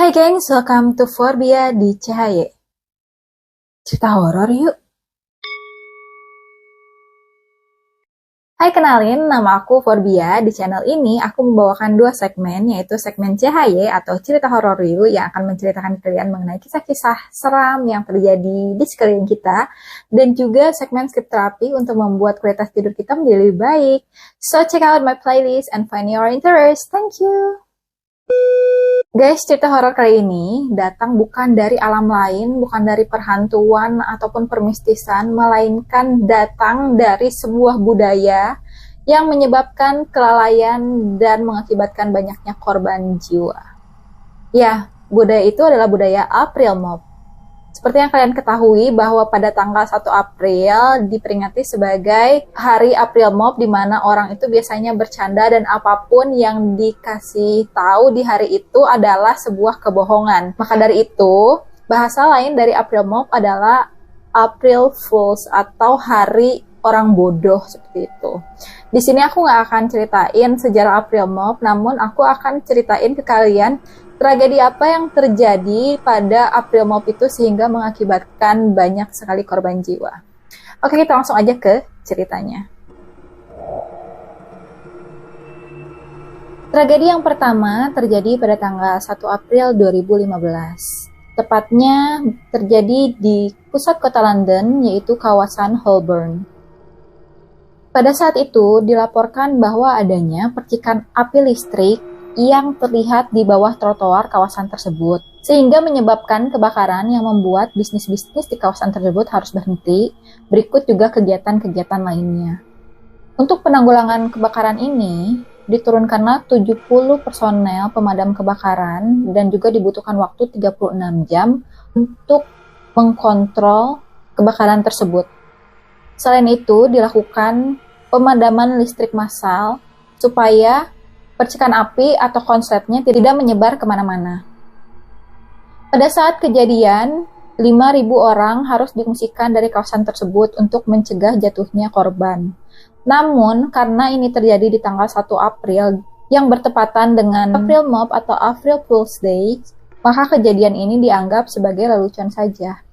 Hai gengs, welcome to Forbia di CHY. Cerita horor yuk. Hai, kenalin, nama aku Forbia. Di channel ini aku membawakan dua segmen, yaitu segmen CHY atau cerita horor yuk yang akan menceritakan kalian mengenai kisah-kisah seram yang terjadi di sekeliling kita, dan juga segmen sleep therapy untuk membuat kualitas tidur kita menjadi lebih baik. So check out my playlist and find your interest. Thank you. Guys, cerita horor kali ini datang bukan dari alam lain, bukan dari perhantuan ataupun permistisan, melainkan datang dari sebuah budaya yang menyebabkan kelalaian dan mengakibatkan banyaknya korban jiwa. Ya, budaya itu adalah budaya April Mop. Seperti yang kalian ketahui bahwa pada tanggal 1 April diperingati sebagai Hari April Mop, di mana orang itu biasanya bercanda dan apapun yang dikasih tahu di hari itu adalah sebuah kebohongan. Maka dari itu, bahasa lain dari April Mop adalah April Fools atau Hari Orang Bodoh, seperti itu. Di sini aku nggak akan ceritain sejarah April Mop, namun aku akan ceritain ke kalian tragedi apa yang terjadi pada April Mop itu sehingga mengakibatkan banyak sekali korban jiwa. Oke, kita langsung aja ke ceritanya. Tragedi yang pertama terjadi pada tanggal 1 April 2015. Tepatnya terjadi di pusat kota London, yaitu kawasan Holborn. Pada saat itu dilaporkan bahwa adanya percikan api listrik yang terlihat di bawah trotoar kawasan tersebut, sehingga menyebabkan kebakaran yang membuat bisnis-bisnis di kawasan tersebut harus berhenti, berikut juga kegiatan-kegiatan lainnya. Untuk penanggulangan kebakaran ini, diturunkanlah 70 personel pemadam kebakaran dan juga dibutuhkan waktu 36 jam untuk mengkontrol kebakaran tersebut. Selain itu, dilakukan pemadaman listrik massal supaya percikan api atau konsletnya tidak menyebar kemana-mana. Pada saat kejadian, 5.000 orang harus diungsikan dari kawasan tersebut untuk mencegah jatuhnya korban. Namun, karena ini terjadi di tanggal 1 April yang bertepatan dengan April Mop atau April Fool's Day, maka kejadian ini dianggap sebagai lelucon saja.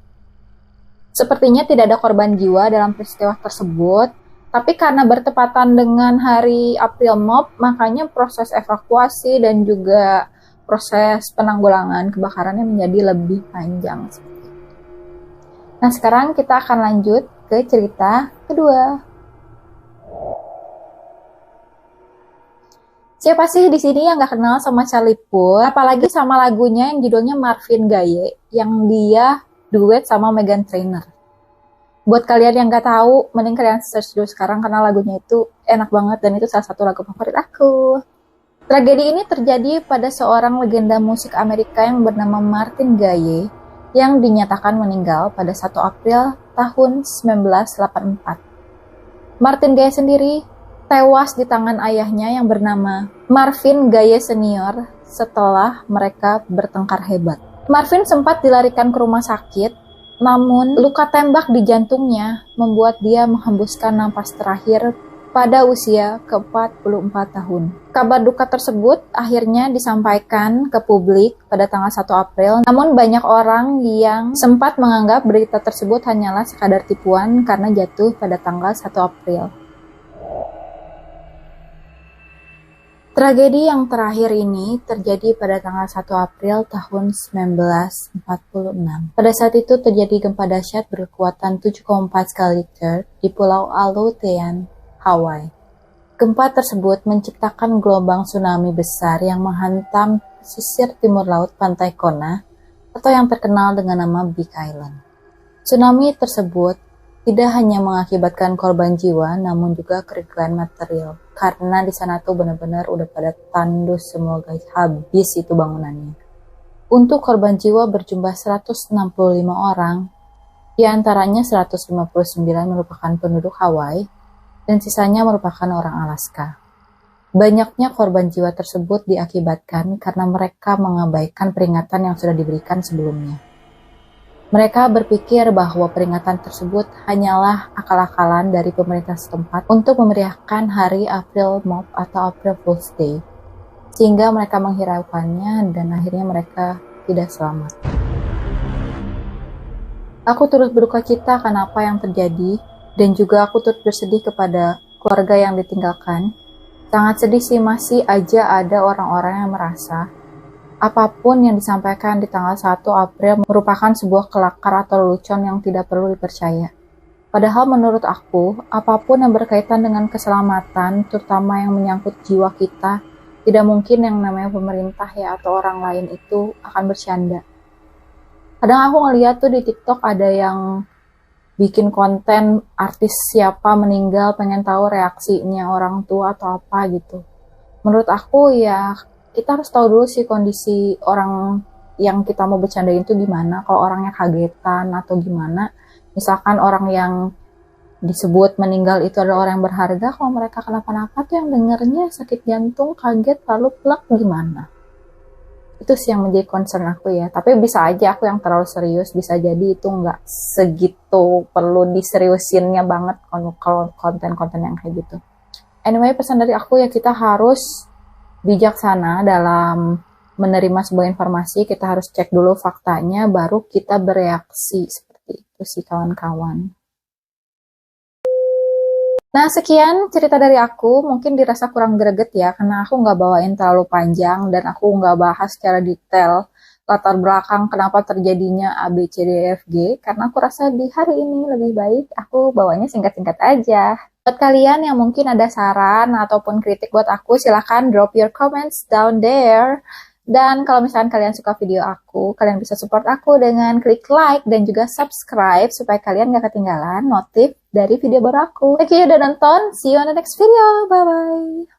Sepertinya tidak ada korban jiwa dalam peristiwa tersebut, tapi karena bertepatan dengan hari April Mop, makanya proses evakuasi dan juga proses penanggulangan kebakarannya menjadi lebih panjang. Nah, sekarang kita akan lanjut ke cerita kedua. Siapa sih di sini yang nggak kenal sama Charlie Puth? Apalagi sama lagunya yang judulnya Marvin Gaye, yang dia duet sama Meghan Trainor. Buat kalian yang nggak tahu, mending kalian search dulu sekarang karena lagunya itu enak banget dan itu salah satu lagu favorit aku. Tragedi ini terjadi pada seorang legenda musik Amerika yang bernama Marvin Gaye yang dinyatakan meninggal pada 1 April tahun 1984. Marvin Gaye sendiri tewas di tangan ayahnya yang bernama Marvin Gaye Senior setelah mereka bertengkar hebat. Marvin sempat dilarikan ke rumah sakit, namun luka tembak di jantungnya membuat dia menghembuskan napas terakhir pada usia ke-44 tahun. Kabar duka tersebut akhirnya disampaikan ke publik pada tanggal 1 April, namun banyak orang yang sempat menganggap berita tersebut hanyalah sekadar tipuan karena jatuh pada tanggal 1 April. Tragedi yang terakhir ini terjadi pada tanggal 1 April tahun 1946. Pada saat itu terjadi gempa dahsyat berkekuatan 7,4 skala Richter di Pulau Aleutian, Hawaii. Gempa tersebut menciptakan gelombang tsunami besar yang menghantam pesisir timur laut pantai Kona atau yang terkenal dengan nama Big Island. Tsunami tersebut tidak hanya mengakibatkan korban jiwa, namun juga kerugian material. Karena di sana tuh benar-benar udah pada tandus semua guys, habis itu bangunannya. Untuk korban jiwa berjumlah 165 orang, di antaranya 159 merupakan penduduk Hawaii, dan sisanya merupakan orang Alaska. Banyaknya korban jiwa tersebut diakibatkan karena mereka mengabaikan peringatan yang sudah diberikan sebelumnya. Mereka berpikir bahwa peringatan tersebut hanyalah akal-akalan dari pemerintah setempat untuk memeriahkan hari April Mop atau April Fool's Day, sehingga mereka menghiraukannya dan akhirnya mereka tidak selamat. Aku turut berduka cita akan apa yang terjadi, dan juga aku turut bersedih kepada keluarga yang ditinggalkan. Sangat sedih sih, masih aja ada orang-orang yang merasa apapun yang disampaikan di tanggal 1 April merupakan sebuah kelakar atau lelucon yang tidak perlu dipercaya. Padahal menurut aku, apapun yang berkaitan dengan keselamatan, terutama yang menyangkut jiwa kita, tidak mungkin yang namanya pemerintah ya atau orang lain itu akan bercanda. Kadang aku ngeliat tuh di TikTok ada yang bikin konten artis siapa meninggal, pengen tahu reaksinya orang tua atau apa gitu. Menurut aku ya kita harus tahu dulu sih kondisi orang yang kita mau bercandain itu gimana. Kalau orangnya kagetan atau gimana, misalkan orang yang disebut meninggal itu adalah orang yang berharga, kalau mereka kenapa-napa tuh yang dengernya sakit jantung, kaget, lalu plak gimana. Itu sih yang menjadi concern aku ya. Tapi bisa aja aku yang terlalu serius, bisa jadi itu nggak segitu perlu diseriusinnya banget kalau konten-konten yang kayak gitu. Anyway, pesan dari aku ya kita harus bijaksana dalam menerima sebuah informasi. Kita harus cek dulu faktanya, baru kita bereaksi. Seperti itu sih kawan-kawan. Nah, sekian cerita dari aku. Mungkin dirasa kurang greget ya, karena aku nggak bawain terlalu panjang dan aku nggak bahas secara detail latar belakang kenapa terjadinya A, B, C, D, E, F, G. Karena aku rasa di hari ini lebih baik aku bawanya singkat-singkat aja. Buat kalian yang mungkin ada saran ataupun kritik buat aku, silahkan drop your comments down there. Dan kalau misalkan kalian suka video aku, kalian bisa support aku dengan klik like dan juga subscribe supaya kalian gak ketinggalan notif dari video baru aku. Thank you udah nonton, see you on the next video, bye-bye.